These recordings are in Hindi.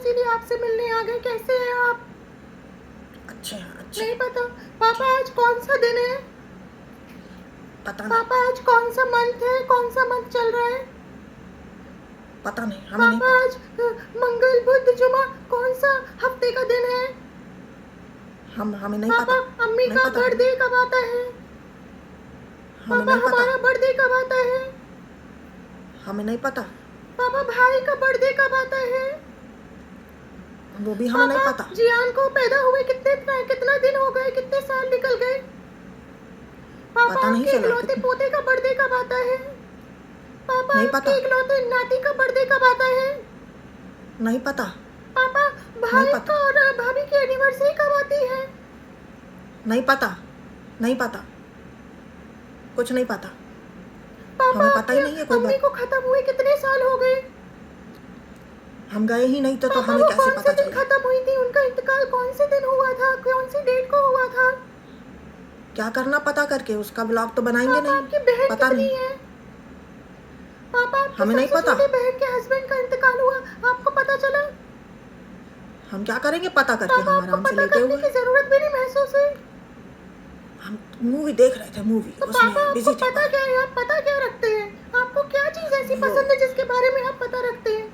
इसीलिए आपसे मिलने आ गए। कैसे हैं आप? अच्छा अच्छा। नहीं पता? पापा आज कौन सा दिन है? पता नहीं। पापा आज कौन सा मंथ है? कौन सा मंथ चल रहा है? पता नहीं, हमें नहीं पापा पता। आज मंगल बुध जुमा कौन सा हफ्ते का दिन है? हमें नहीं पापा पता। अम्मी नहीं का पता हमें। बर्थडे कब आता है? हमें पापा नहीं पता। हमारा बर्थडे कब आता है? हमें नहीं पता। पापा भाई का बर्थडे कब आता है? वो भी हमें नहीं पापा पता। जियान को पैदा हुए कितना दिन हो गए? कितने साल निकल गए? पापा पता नहीं आपके चला इकलौते कितने। पोते का बर्थडे कब आता है? पापा नहीं आपके पता। इकलौते नाती का बर्थडे कब आता है? नहीं पता। पापा नहीं भाई पता। का और भाभी की एनिवर्सरी कब आती है? नहीं पता। नहीं पता। कुछ नहीं पता। पापा हमें पता आपकी ही नहीं है कोई अम्मी बात। को खत्म हुए कितने साल हो गए? हम गए ही नहीं तो पापा हमें वो कैसे कौन से पता दिन चले। खत्म हुई थी? उनका इंतकाल कौन से दिन हुआ था? कौन सी डेट को हुआ था? क्या करना पता करके, उसका ब्लॉग तो बनाएंगे पापा नहीं। आपकी बहन पता कितनी नहीं। है? पापा आपकी हमें नहीं सबसे पता। छोटी बहन के हस्बैंड का इंतकाल हुआ, आपको पता चला? हम क्या करेंगे पता करके, पापा हम आपको आराम से पता लेटे करने हुए की हैं। जरूरत भी नहीं महसूस हुई? हम मूवी देख रहे थे, मूवी तो पापा उसमें आपको बिजी थे पता बाहर। क्या है? आप पता क्या रखते हैं? आपको क्या चीज ऐसी वो पसंद है जिसके बारे में आप पता रखते हैं?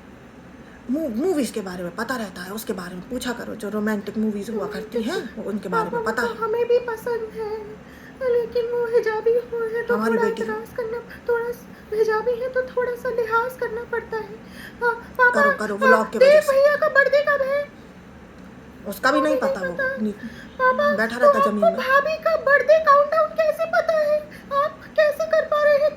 मूवीज के बारे में पता रहता है, उसके बारे में पूछा करो। जो रोमांटिक मूवीज हुआ करती रोमांटिक। हैं उनके बारे पापा में वो पता तो है। हमें भी पसंद है, लेकिन वो हिजाबी हो है तो हमारी थोड़ा बेटी है। एतराज करना, थोड़ा हिजाबी है तो थोड़ा सा लिहाज करना पड़ता है। हाँ, पापा करो करो व्लॉग के वजह देव से। भैया का बर्थडे कब है? उसका भी वो नहीं भी नहीं पता। पता। पापा बैठा तो रहता जमीन आपको में। भाभी का बर्थडे काउंटडाउन कैसे पता है? आप कैसे कर पा रहे हैं?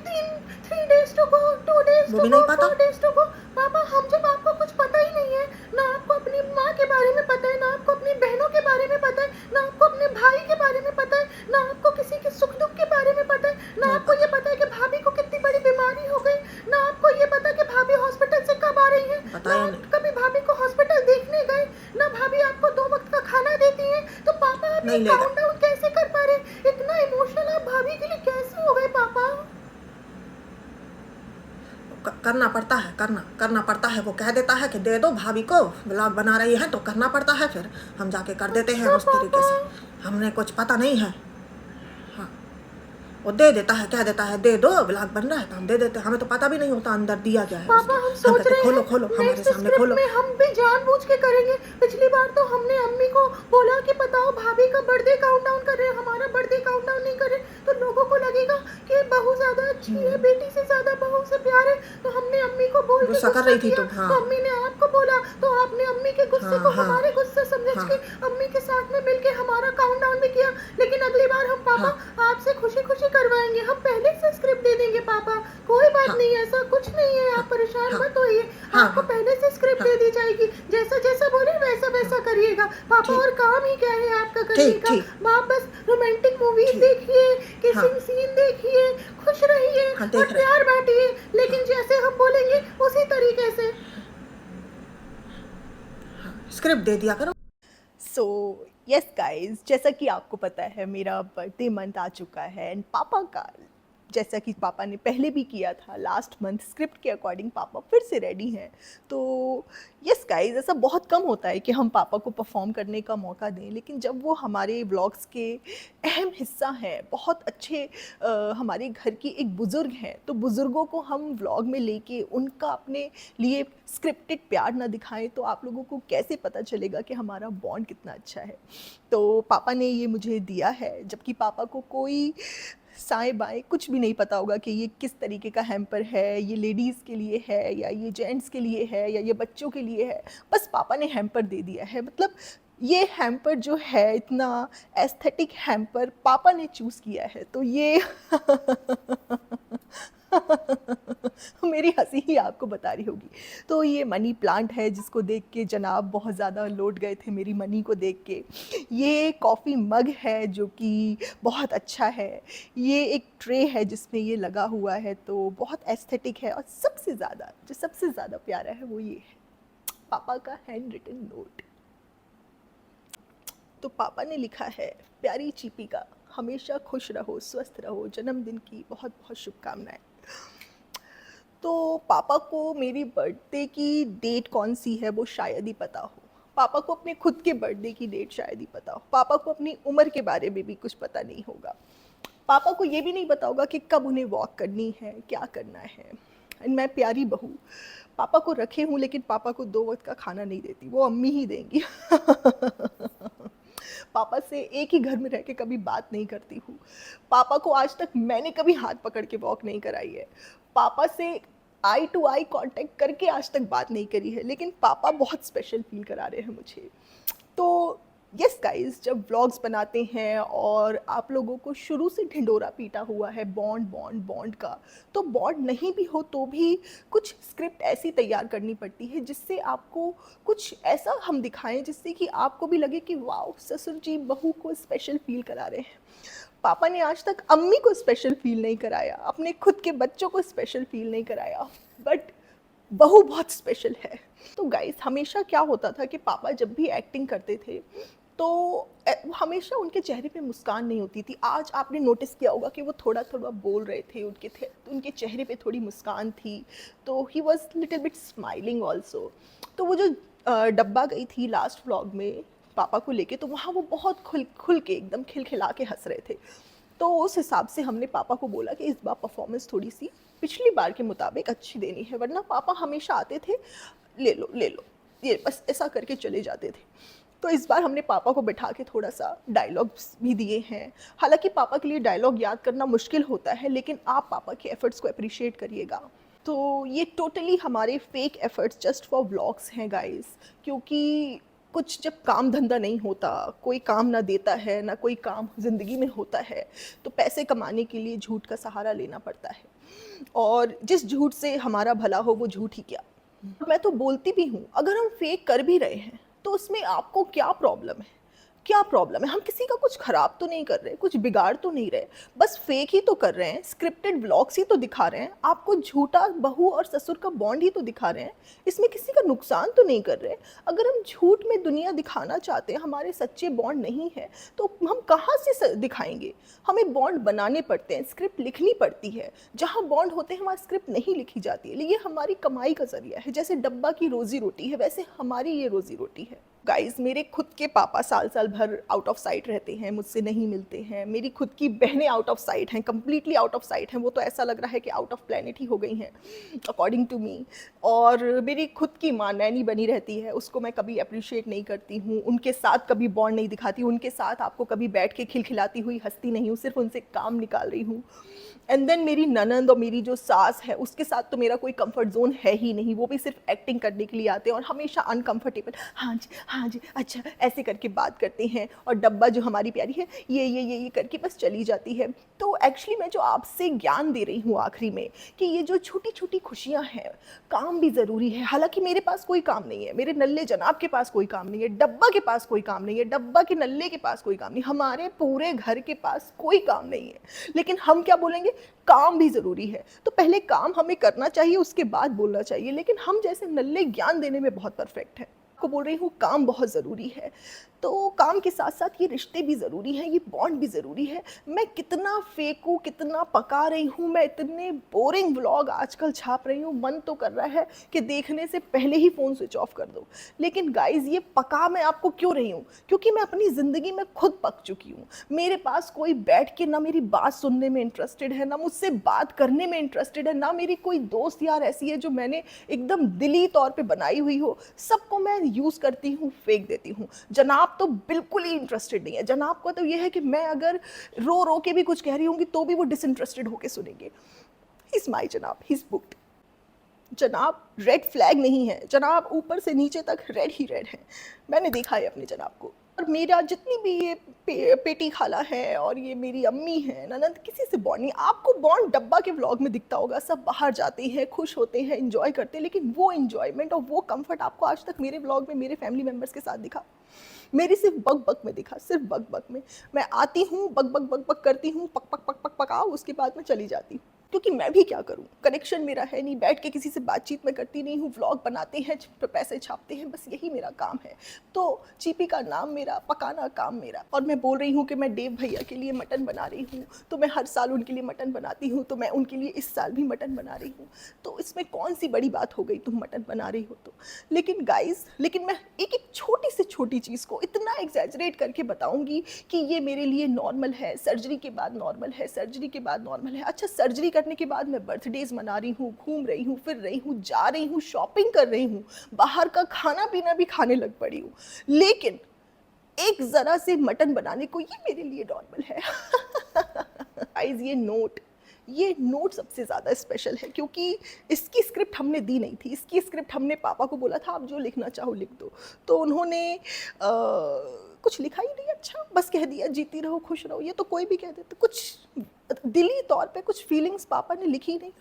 3 days to go, 2 days वो to भी go, नहीं पता। 4 days to go। पापा हम जब आपको कुछ पता ही नहीं है, ना आपको अपनी माँ के बारे में पता है, ना आपको अपनी बहनों के बारे में पता है, ना आपको अपने भाई के बारे में पता है, ना आपको किसी के सुख दुख के बारे में पता है, ना नहीं आपको ये पता। पता है कि भाभी को कितनी बड़ी बीमारी हो गई, ना आपको ये पता कि भाभी हॉस्पिटल से कब आ रही है, ना बताया नहीं। आप कभी भाभी को हॉस्पिटल देखने गए, ना भाभी आपको 2 वक्त का खाना देती है। तो पापा आप ये नहीं ले गए। काउंटडाउन कैसे कर पा रहे? इतना इमोशनल आप भाभी के लिए कैसे हो गए पापा? करना पड़ता है, करना पड़ता है। वो कह देता है कि दे दो भाभी को, व्लॉग बना रही है तो करना पड़ता है। फिर हम जाके कर देते हैं अच्छा उस तरीके पापा। से। हमने कुछ पता नहीं है। हाँ, वो दे देता है, कह देता है दे दो, व्लॉग बन रहा है तो हम दे देते हैं। हमें तो पता भी नहीं होता अंदर दिया क्या है पापा उसके। हम हम सोच कहते रहे खोलो खोलो, हैं हमारे नेक्स्ट सामने स्क्रिप्ट खोलो। में हम भी जानबूझ के करेंगे। पिछली बार तो हमने अम्मी को बोला कि बताओ भाभी का बर्थडे काउंटडाउन कर रहे हैं, हमारा बर्थडे काउंटडाउन नहीं कर रहे, तो लोगों को लगेगा कि बहू ज्यादा अच्छी है, बेटी से ज्यादा बहू से प्यार है। तो हमने अम्मी को बोल के गुस्सा कर गुस्सा रही थी किया, तुम। हाँ तो अम्मी ने आपको बोला, तो आपने अम्मी के गुस्से हाँ को हाँ हमारे गुस्से समझ हाँ के अम्मी के साथ में मिलके हमारा काउंटडाउन भी किया। लेकिन अगली बार हम पापा हाँ आपसे खुशी खुशी करवाएंगे, हम पहले से स्क्रिप्ट दे देंगे पापा। कोई बात हाँ नहीं, ऐसा कुछ नहीं है, आप हाँ परेशान हाँ मत होइए। हाँ आपको हाँ पहले से स्क्रिप्ट हाँ दे दी जाएगी, जैसा जैसा बोले वैसा हाँ। वैसा करिएगा पापा। ठीक और काम ही क्या है आपका करने ठीक का? ठीक आप बस रोमांटिक मूवीज ठीक। देखिए, हाँ किसिंग सीन देखिए, खुश रहिए हाँ और देख रहे प्यार हैं। बांटिए, हाँ लेकिन जैसे हम बोलेंगे उसी तरीके से। हाँ, स्क्रिप्ट दे दिया करो। सो यस गाइस, जैसा कि आपको पता है मेरा बर्थडे मंथ आ चुका है एंड पापा का, जैसा कि पापा ने पहले भी किया था लास्ट मंथ, स्क्रिप्ट के अकॉर्डिंग पापा फिर से रेडी हैं। तो यस गाइस, ऐसा बहुत कम होता है कि हम पापा को परफॉर्म करने का मौका दें, लेकिन जब वो हमारे व्लॉग्स के अहम हिस्सा हैं, बहुत अच्छे हमारे घर की एक बुज़ुर्ग हैं, तो बुज़ुर्गों को हम व्लॉग में लेके उनका अपने लिए स्क्रिप्टेड प्यार ना दिखाएं तो आप लोगों को कैसे पता चलेगा कि हमारा बॉन्ड कितना अच्छा है। तो पापा ने ये मुझे दिया है, जबकि पापा को कोई साएँ बाएँ कुछ भी नहीं पता होगा कि ये किस तरीके का हैम्पर है, ये लेडीज़ के लिए है या ये जेंट्स के लिए है या ये बच्चों के लिए है। बस पापा ने हैम्पर दे दिया है। मतलब ये हैम्पर जो है, इतना एस्थेटिक हैम्पर पापा ने चूज़ किया है, तो ये मेरी हंसी ही आपको बता रही होगी। तो ये मनी प्लांट है जिसको देख के जनाब बहुत ज़्यादा लौट गए थे मेरी मनी को देख के। ये कॉफ़ी मग है जो कि बहुत अच्छा है। ये एक ट्रे है जिसमें ये लगा हुआ है, तो बहुत एस्थेटिक है। और सबसे ज़्यादा, जो सबसे ज़्यादा प्यारा है वो ये है, पापा का हैंड रिटन नोट। तो पापा ने लिखा है, प्यारी चीपिका, हमेशा खुश रहो, स्वस्थ रहो, जन्मदिन की बहुत बहुत शुभकामनाएं। तो पापा को मेरी बर्थडे की डेट कौन सी है वो शायद ही पता हो। पापा को अपने खुद के बर्थडे की डेट शायद ही पता हो। पापा को अपनी उम्र के बारे में भी कुछ पता नहीं होगा। पापा को ये भी नहीं पता होगा कि कब उन्हें वॉक करनी है, क्या करना है। एंड मैं प्यारी बहू पापा को रखे हूँ, लेकिन पापा को 2 वक्त का खाना नहीं देती, वो अम्मी ही देंगी। पापा से एक ही घर में रह के कभी बात नहीं करती हूँ। पापा को आज तक मैंने कभी हाथ पकड़ के वॉक नहीं कराई है। पापा से आई टू आई कांटेक्ट करके आज तक बात नहीं करी है, लेकिन पापा बहुत स्पेशल फील करा रहे हैं मुझे। तो यस गाइस, जब व्लॉग्स बनाते हैं और आप लोगों को शुरू से ढिंढोरा पीटा हुआ है बॉन्ड बॉन्ड बॉन्ड का, तो बॉन्ड नहीं भी हो तो भी कुछ स्क्रिप्ट ऐसी तैयार करनी पड़ती है जिससे आपको कुछ ऐसा हम दिखाएं जिससे कि आपको भी लगे कि वाओ, ससुर जी बहू को स्पेशल फील करा रहे हैं। पापा ने आज तक अम्मी को स्पेशल फील नहीं कराया, अपने खुद के बच्चों को स्पेशल फील नहीं कराया, बट बहू बहुत स्पेशल है। तो गाइस, हमेशा क्या होता था कि पापा जब भी एक्टिंग करते थे तो हमेशा उनके चेहरे पे मुस्कान नहीं होती थी। आज आपने नोटिस किया होगा कि वो थोड़ा थोड़ा बोल रहे थे, उनके चेहरे पे थोड़ी मुस्कान थी, तो he was little bit smiling also. तो वो जो डब्बा गई थी लास्ट व्लॉग में पापा को लेके, तो वहाँ वो बहुत खुल के एकदम खिलखिला के हंस रहे थे। तो उस हिसाब से हमने पापा को बोला कि इस बार परफॉर्मेंस थोड़ी सी पिछली बार के मुताबिक अच्छी देनी है, वरना पापा हमेशा आते थे ले लो ले लो, ये बस ऐसा करके चले जाते थे। तो इस बार हमने पापा को बिठा के थोड़ा सा डायलॉग्स भी दिए हैं। हालांकि पापा के लिए डायलॉग याद करना मुश्किल होता है, लेकिन आप पापा के एफर्ट्स को अप्रिशिएट करिएगा। तो ये टोटली हमारे fake efforts just for vlogs हैं गाइस, क्योंकि कुछ जब काम धंधा नहीं होता, कोई काम ना देता है, ना कोई काम ज़िंदगी में होता है, तो पैसे कमाने के लिए झूठ का सहारा लेना पड़ता है। और जिस झूठ से हमारा भला हो वो झूठ ही क्या। मैं तो बोलती भी हूँ, अगर हम फेक कर भी रहे हैं तो उसमें आपको क्या प्रॉब्लम है? क्या प्रॉब्लम है? हम किसी का कुछ खराब तो नहीं कर रहे, कुछ बिगाड़ तो नहीं रहे, बस फेक ही तो कर रहे हैं, स्क्रिप्टेड व्लॉग्स ही तो दिखा रहे हैं, आपको झूठा बहू और ससुर का बॉन्ड ही तो दिखा रहे हैं, इसमें किसी का नुकसान तो नहीं कर रहे। अगर हम झूठ में दुनिया दिखाना चाहते हैं, हमारे सच्चे बॉन्ड नहीं है, तो हम कहाँ से दिखाएंगे? हमें बॉन्ड बनाने पड़ते हैं, स्क्रिप्ट लिखनी पड़ती है। जहाँ बॉन्ड होते हैं वहाँ स्क्रिप्ट नहीं लिखी जाती है। ये हमारी कमाई का जरिया है। जैसे डब्बा की रोजी रोटी है, वैसे हमारी ये रोजी रोटी है। गाइस, मेरे खुद के पापा साल साल भर आउट ऑफ साइट रहते हैं, मुझसे नहीं मिलते हैं। मेरी खुद की बहनें आउट ऑफ साइट हैं, कम्प्लीटली आउट ऑफ साइट हैं। वो तो ऐसा लग रहा है कि आउट ऑफ प्लेनेट ही हो गई हैं अकॉर्डिंग टू मी। और मेरी खुद की माँ नैनी बनी रहती है, उसको मैं कभी अप्रिशिएट नहीं करती हूँ, उनके साथ कभी बॉन्ड नहीं दिखाती, उनके साथ आपको कभी बैठ के खिलखिलाती हुई हंसती नहीं हूँ, सिर्फ उनसे काम निकाल रही हूँ। एंड देन मेरी ननंद और मेरी जो सास है, उसके साथ तो मेरा कोई कंफर्ट जोन है ही नहीं। वो भी सिर्फ एक्टिंग करने के लिए आते हैं और हमेशा अनकंफर्टेबल, हाँ जी अच्छा, ऐसे करके बात करते हैं। और डब्बा जो हमारी प्यारी है, ये करके बस चली जाती है। तो एक्चुअली मैं जो आपसे ज्ञान दे रही हूँ आखिरी में, कि ये जो छोटी छोटी खुशियाँ हैं, काम भी ज़रूरी है। हालांकि मेरे पास कोई काम नहीं है, मेरे नल्ले जनाब के पास कोई काम नहीं है, डब्बा के पास कोई काम नहीं है, डब्बा के नल्ले के पास कोई काम नहीं, हमारे पूरे घर के पास कोई काम नहीं है। लेकिन हम क्या बोलेंगे? काम भी ज़रूरी है। तो पहले काम हमें करना चाहिए, उसके बाद बोलना चाहिए। लेकिन हम जैसे नल्ले ज्ञान देने में बहुत परफेक्ट हैं। आपको बोल रही हूँ काम बहुत ज़रूरी है, तो काम के साथ साथ ये रिश्ते भी ज़रूरी हैं, ये बॉन्ड भी ज़रूरी है। मैं कितना फेंकूँ, कितना पका रही हूँ, मैं इतने बोरिंग व्लॉग आजकल छाप रही हूँ, मन तो कर रहा है कि देखने से पहले ही फ़ोन स्विच ऑफ कर दो। लेकिन गाइज़, ये पका मैं आपको क्यों रही हूँ? क्योंकि मैं अपनी ज़िंदगी में खुद पक चुकी हूँ। मेरे पास कोई बैठ के ना मेरी बात सुनने में इंटरेस्टेड है, ना मुझसे बात करने में इंटरेस्टेड है, ना मेरी कोई दोस्त यार ऐसी है जो मैंने एकदम दिली तौर पर बनाई हुई हो। सबको मैं यूज़ करती हूँ, फेंक देती हूँ। जनाब तो बिल्कुल ही इंटरेस्टेड नहीं है। जनाब को तो ये है कि मैं अगर रो रो के भी कुछ कह रही होंगी तो भी वो डिसइंटरेस्टेड होके सुनेंगे। ही इज माय जनाब, ही इज बुक्ड। जनाब रेड फ्लैग नहीं है, जनाब ऊपर से नीचे तक रेड ही रेड है। मैंने देखा है अपने जनाब को। और मेरा जितनी भी ये पेटी खाला है और ये मेरी अम्मी है, ननद, किसी से बॉन्ड नहीं। आपको बॉन्ड डब्बा के व्लॉग में दिखता होगा, सब बाहर जाते हैं, खुश होते हैं, एंजॉय करते हैं, लेकिन वो एंजॉयमेंट और वो कंफर्ट आपको आज तक मेरे व्लॉग में मेरे फैमिली मेम्बर्स के साथ दिखा? मेरी सिर्फ बक बक में दिखा, सिर्फ बक बक में। मैं आती हूँ, बक बक बक बक करती हूँ, पक पक पक पक पकाओ, उसके बाद मैं चली जाती हूँ। क्योंकि मैं भी क्या करूं, कनेक्शन मेरा है नहीं, बैठ के किसी से बातचीत मैं करती नहीं हूँ, व्लॉग बनाते हैं, पैसे छापते हैं, बस यही मेरा काम है। तो चीपी का नाम मेरा, पकाना काम मेरा। और मैं बोल रही हूँ कि मैं देव भैया के लिए मटन बना रही हूँ, तो मैं हर साल उनके लिए मटन बनाती हूँ, तो मैं उनके लिए इस साल भी मटन बना रही हूँ। तो इसमें कौन सी बड़ी बात हो गई तुम मटन बना रही हो तो। लेकिन गाइस, लेकिन मैं एक एक छोटी से छोटी चीज़ को इतना एग्जैजरेट करके बताऊंगी कि ये मेरे लिए नॉर्मल है, सर्जरी के बाद नॉर्मल है, सर्जरी के बाद नॉर्मल है। अच्छा, सर्जरी करने के बाद मैं बर्थडेज मना रही हूँ, घूम रही हूँ, फिर रही हूँ, जा रही हूँ, शॉपिंग कर रही हूँ, बाहर का खाना पीना भी खाने लग पड़ी हूँ, लेकिन एक ज़रा से मटन बनाने को ये मेरे लिए नॉर्मल है। गाइस, ये नोट सबसे ज़्यादा स्पेशल है, क्योंकि इसकी स्क्रिप्ट हमने दी नहीं थी। इसकी स्क्रिप्ट हमने पापा को बोला था आप जो लिखना चाहो लिख दो, तो उन्होंने कुछ लिखा ही नहीं। अच्छा, बस कह दिया जीती रहो खुश रहो। ये तो कोई भी कह देता, कुछ दिली तौर पे कुछ फीलिंग्स पापा ने लिखी नहीं।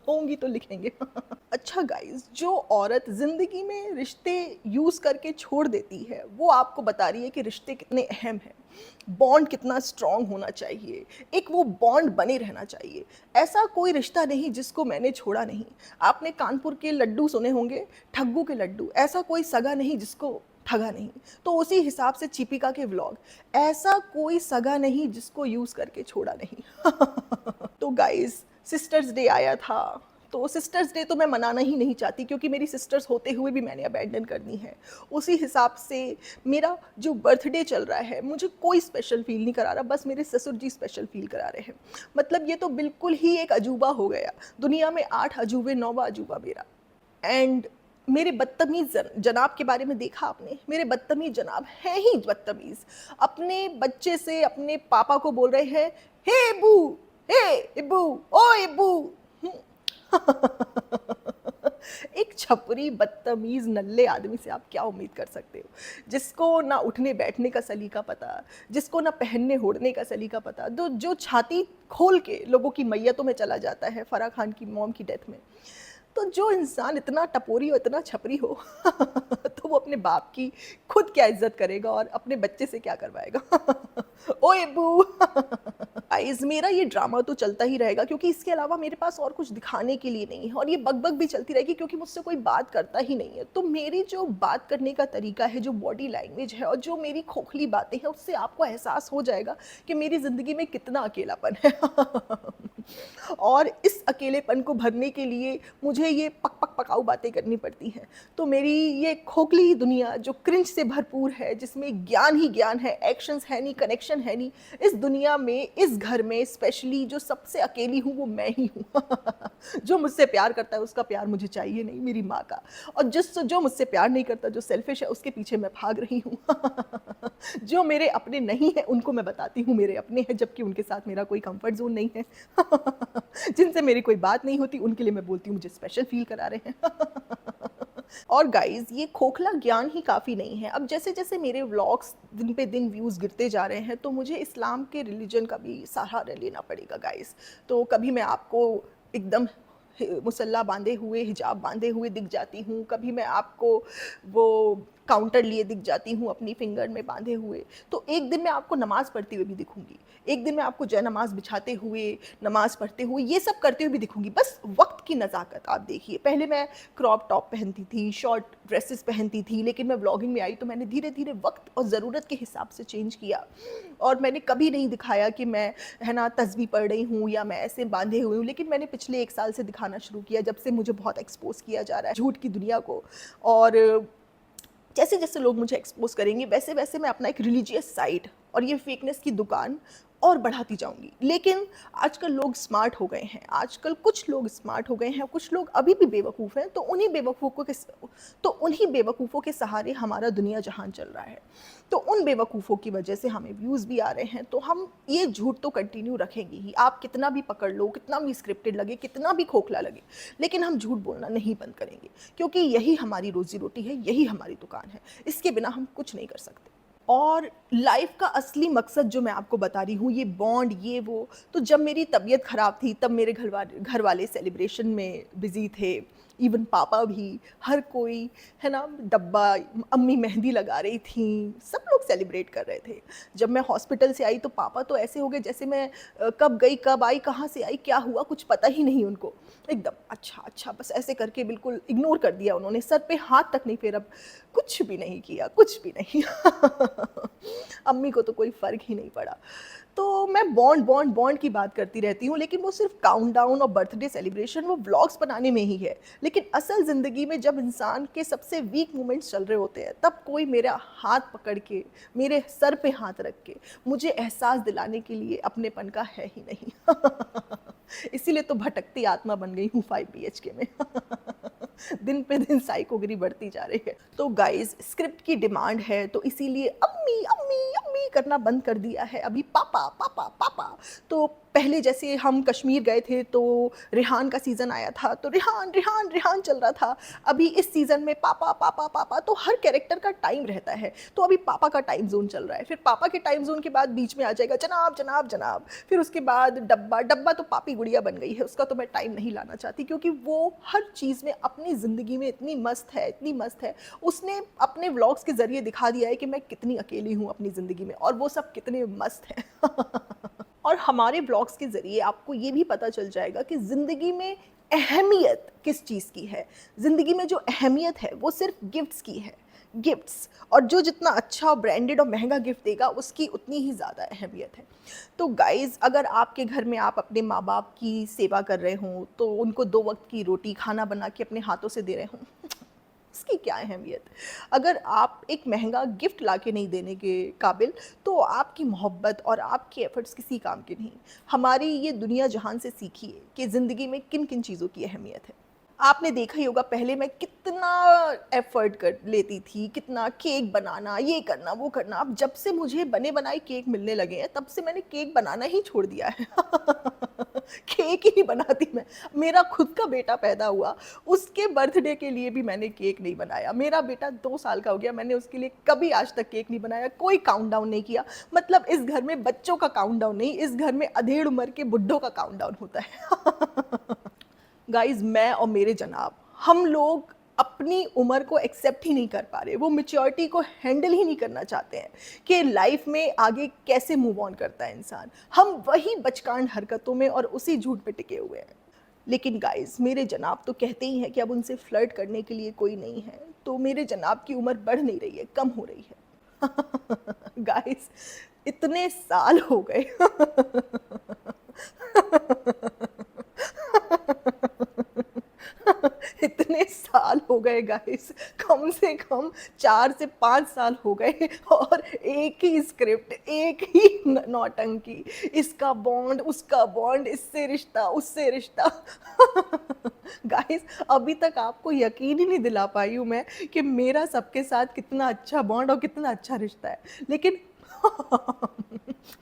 होंगी तो लिखेंगे। अच्छा गाइस, जो औरत जिंदगी में रिश्ते यूज करके छोड़ देती है, वो आपको बता रही है कि रिश्ते कितने अहम हैं, बॉन्ड कितना स्ट्रांग होना चाहिए, एक वो बॉन्ड बने रहना चाहिए। ऐसा कोई रिश्ता नहीं जिसको मैंने छोड़ा नहीं। आपने कानपुर के लड्डू सुने होंगे, ठग्गू के लड्डू। ऐसा कोई सगा नहीं जिसको ठगा नहीं। तो उसी हिसाब से चीपिका के व्लॉग, ऐसा कोई सगा नहीं जिसको यूज करके छोड़ा नहीं। तो गाइस, सिस्टर्स डे आया था, तो सिस्टर्स डे तो मैं मनाना ही नहीं चाहती, क्योंकि मेरी सिस्टर्स होते हुए भी मैंने अबैंडन कर दी है। उसी हिसाब से मेरा जो बर्थडे चल रहा है, मुझे कोई स्पेशल फील नहीं करा रहा, बस मेरे ससुर जी स्पेशल फील करा रहे हैं। मतलब ये तो बिल्कुल ही एक अजूबा हो गया। दुनिया में 8 अजूबे, 9वां अजूबा मेरा। एंड मेरे बदतमीज़ जनाब के बारे में देखा आपने? मेरे बदतमीज़ जनाब हैं ही बदतमीज़। अपने बच्चे से अपने पापा को बोल रहे हैं, हे इब्बू, हे इब्बू, ओ इब्बू। एक छपरी बदतमीज नल्ले आदमी से आप क्या उम्मीद कर सकते हो, जिसको ना उठने बैठने का सलीका पता, जिसको ना पहनने ओढ़ने का सलीका पता, जो छाती खोल के लोगों की मैयतों में चला जाता है फराह खान की मॉम की डेथ में। तो जो इंसान इतना टपोरी और इतना छपरी हो तो वो अपने बाप की खुद क्या इज्जत करेगा और अपने बच्चे से क्या करवाएगा। ओए बू। गाइस, मेरा ये ड्रामा तो चलता ही रहेगा, क्योंकि इसके अलावा मेरे पास और कुछ दिखाने के लिए नहीं है, और ये बकबक भी चलती रहेगी क्योंकि मुझसे कोई बात करता ही नहीं है। तो मेरी जो बात करने का तरीका है, जो बॉडी लैंग्वेज है और जो मेरी खोखली बातें हैं, उससे आपको एहसास हो जाएगा कि मेरी ज़िंदगी में कितना अकेलापन है। और इस अकेलेपन को भरने के लिए मुझे ये पकाऊ बातें करनी पड़ती हैं। तो मेरी ये खोखली दुनिया जो क्रिंज से भरपूर है, जिसमें ज्ञान ही ज्ञान है, एक्शंस है नहीं, कनेक्शन है नहीं, इस दुनिया में, इस घर में स्पेशली जो सबसे अकेली हूँ वो मैं ही हूँ। जो मुझसे प्यार करता है उसका प्यार मुझे चाहिए नहीं, मेरी माँ का। और जो मुझसे प्यार नहीं करता, जो सेल्फिश है, उसके पीछे मैं भाग रही हूँ। जो मेरे अपने नहीं है उनको मैं बताती हूँ मेरे अपने हैं, जबकि उनके साथ मेरा कोई कंफर्ट जोन नहीं है। जिनसे मेरी कोई बात नहीं होती उनके लिए मैं बोलती हूँ मुझे स्पेशल फील करा रहे हैं। और गाइज, ये खोखला ज्ञान ही काफ़ी नहीं है। अब जैसे जैसे मेरे व्लॉग्स दिन पे दिन व्यूज़ गिरते जा रहे हैं, तो मुझे इस्लाम के रिलीजन का भी सहारा लेना पड़ेगा गाइज। तो कभी मैं आपको एकदम मुसल्ला बांधे हुए, हिजाब बांधे हुए दिख जाती हूँ, कभी मैं आपको वो काउंटर लिए दिख जाती हूँ अपनी फिंगर में बांधे हुए। तो एक दिन मैं आपको नमाज़ पढ़ते हुए भी दिखूंगी, एक दिन मैं आपको जय नमाज बिछाते हुए, नमाज़ पढ़ते हुए, ये सब करते हुए भी दिखूंगी। बस वक्त की नज़ाकत आप देखिए। पहले मैं क्रॉप टॉप पहनती थी, शॉर्ट ड्रेसेस पहनती थी, लेकिन मैं व्लॉगिंग में आई तो मैंने धीरे धीरे वक्त और ज़रूरत के हिसाब से चेंज किया। और मैंने कभी नहीं दिखाया कि मैं, है ना, तस्बीह पढ़ रही हूँ या मैं ऐसे बांधे हुई हूँ। लेकिन मैंने पिछले 1 साल से दिखाना शुरू किया, जब से मुझे बहुत एक्सपोज किया जा रहा है झूठ की दुनिया को। और जैसे जैसे लोग मुझे एक्सपोज करेंगे, वैसे वैसे मैं अपना एक रिलीजियस साइड और ये फेकनेस की दुकान और बढ़ाती जाऊंगी। लेकिन आजकल लोग स्मार्ट हो गए हैं, आजकल कुछ लोग स्मार्ट हो गए हैं, कुछ लोग अभी भी बेवकूफ़ हैं। तो उन्हीं बेवकूफ़ों के सहारे हमारा दुनिया जहान चल रहा है। तो उन बेवकूफ़ों की वजह से हमें व्यूज़ भी आ रहे हैं। तो हम ये झूठ तो कंटिन्यू रखेंगे ही। आप कितना भी पकड़ लो, कितना भी स्क्रिप्टेड लगे, कितना भी खोखला लगे, लेकिन हम झूठ बोलना नहीं बंद करेंगे, क्योंकि यही हमारी रोजी रोटी है, यही हमारी दुकान है। इसके बिना हम कुछ नहीं कर सकते। और लाइफ का असली मकसद जो मैं आपको बता रही हूँ, ये बॉन्ड, ये वो, तो जब मेरी तबीयत ख़राब थी तब मेरे घर वाले सेलिब्रेशन में बिज़ी थे, इवन पापा भी, हर कोई, है ना, डब्बा, अम्मी मेहंदी लगा रही थी, सब लोग सेलिब्रेट कर रहे थे। जब मैं हॉस्पिटल से आई तो पापा तो ऐसे हो गए जैसे मैं कब गई, कब आई, कहाँ से आई, क्या हुआ, कुछ पता ही नहीं उनको। एकदम अच्छा अच्छा बस ऐसे करके बिल्कुल इग्नोर कर दिया उन्होंने, सर पे हाथ तक नहीं फेरा, कुछ भी नहीं किया, कुछ भी नहीं। अम्मी को तो कोई फ़र्क ही नहीं पड़ा। तो मैं बॉन्ड बॉन्ड बॉन्ड की बात करती रहती हूँ, लेकिन वो सिर्फ काउंटडाउन और बर्थडे सेलिब्रेशन, वो व्लॉग्स बनाने में ही है। लेकिन असल ज़िंदगी में जब इंसान के सबसे वीक मोमेंट्स चल रहे होते हैं, तब कोई मेरा हाथ पकड़ के, मेरे सर पे हाथ रख के मुझे एहसास दिलाने के लिए अपनेपन का है ही नहीं। इसीलिए तो भटकती आत्मा बन गई हूँ 5 BHK में। दिन पे दिन साइकोगिरी बढ़ती जा रही है। तो गाइस, स्क्रिप्ट की डिमांड है तो इसीलिए अम्मी अम्मी अम्मी करना बंद कर दिया है, अभी पापा पापा पापा। तो पहले जैसे हम कश्मीर गए थे तो रिहान का सीज़न आया था तो रिहान रिहान रिहान चल रहा था। अभी इस सीज़न में पापा पापा पापा, तो हर कैरेक्टर का टाइम रहता है। तो अभी पापा का टाइम जोन चल रहा है, फिर पापा के टाइम जोन के बाद बीच में आ जाएगा जनाब जनाब जनाब, फिर उसके बाद डब्बा डब्बा। तो पापी गुड़िया बन गई है, उसका तो मैं टाइम नहीं लाना चाहती, क्योंकि वो हर चीज़ में अपनी ज़िंदगी में इतनी मस्त है, इतनी मस्त है। उसने अपने व्लॉग्स के ज़रिए दिखा दिया है कि मैं कितनी अकेली हूँ अपनी ज़िंदगी में, और वो सब कितने मस्त हैं। और हमारे ब्लॉग्स के ज़रिए आपको ये भी पता चल जाएगा कि ज़िंदगी में अहमियत किस चीज़ की है। ज़िंदगी में जो अहमियत है वो सिर्फ गिफ्ट्स की है, गिफ्ट्स। और जो जितना अच्छा ब्रांडेड और महंगा गिफ्ट देगा उसकी उतनी ही ज़्यादा अहमियत है। तो गाइज़, अगर आपके घर में आप अपने माँ बाप की सेवा कर रहे हों, तो उनको 2 वक्त की रोटी खाना बना के अपने हाथों से दे रहे हों, इसकी क्या अहमियत। अगर आप एक महंगा गिफ्ट लाके नहीं देने के काबिल, तो आपकी मोहब्बत और आपके एफर्ट्स किसी काम के नहीं। हमारी ये दुनिया जहान से सीखिए कि ज़िंदगी में किन किन चीज़ों की अहमियत है। आपने देखा ही होगा पहले मैं कितना एफर्ट कर लेती थी, कितना केक बनाना, ये करना वो करना। अब जब से मुझे बने बनाए केक मिलने लगे हैं, तब से मैंने केक बनाना ही छोड़ दिया है। केक ही नहीं बनाती मैं। मेरा खुद का बेटा पैदा हुआ, उसके बर्थडे के लिए भी मैंने केक नहीं बनाया। मेरा बेटा 2 साल का हो गया, मैंने उसके लिए कभी आज तक केक नहीं बनाया, कोई काउंटडाउन नहीं किया। मतलब इस घर में बच्चों का काउंटडाउन नहीं, इस घर में अधेड़ उम्र के बुड्ढों का काउंटडाउन होता है। गाइज, मैं और मेरे जनाब, हम लोग अपनी उम्र को एक्सेप्ट ही नहीं कर पा रहे, वो मैच्योरिटी को हैंडल ही नहीं करना चाहते हैं कि लाइफ में आगे कैसे मूव ऑन करता है इंसान। हम वही बचकान हरकतों में और उसी झूठ पे टिके हुए हैं। लेकिन गाइज, मेरे जनाब तो कहते ही हैं कि अब उनसे फ्लर्ट करने के लिए कोई नहीं है, तो मेरे जनाब की उम्र बढ़ नहीं रही है, कम हो रही है। गाइज, इतने साल हो गए। इतने साल हो गए गाइस, कम से कम 4 से 5 साल हो गए, और एक ही स्क्रिप्ट, एक ही नौटंकी, इसका बॉन्ड, उसका बॉन्ड, इससे रिश्ता, उससे रिश्ता। गाइस, अभी तक आपको यकीन ही नहीं दिला पाई हूँ मैं कि मेरा सबके साथ कितना अच्छा बॉन्ड और कितना अच्छा रिश्ता है। लेकिन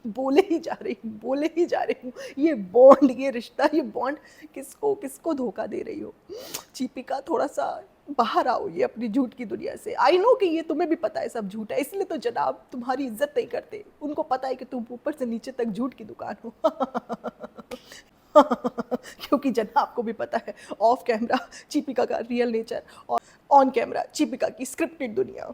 बोले ही जा रही हूँ, बोले ही जा रही हूँ, ये बॉन्ड, ये रिश्ता, ये बॉन्ड, किसको किसको धोखा दे रही हो। चीपिका, थोड़ा सा बाहर आओ ये अपनी झूठ की दुनिया से। आई नो कि ये तुम्हें भी पता है सब झूठ है, इसलिए तो जनाब तुम्हारी इज्जत नहीं करते। उनको पता है कि तुम ऊपर से नीचे तक झूठ की दुकान हो। क्योंकि जनाब को भी पता है ऑफ कैमरा चीपिका का रियल नेचर और ऑन कैमरा चीपिका की स्क्रिप्टेड दुनिया।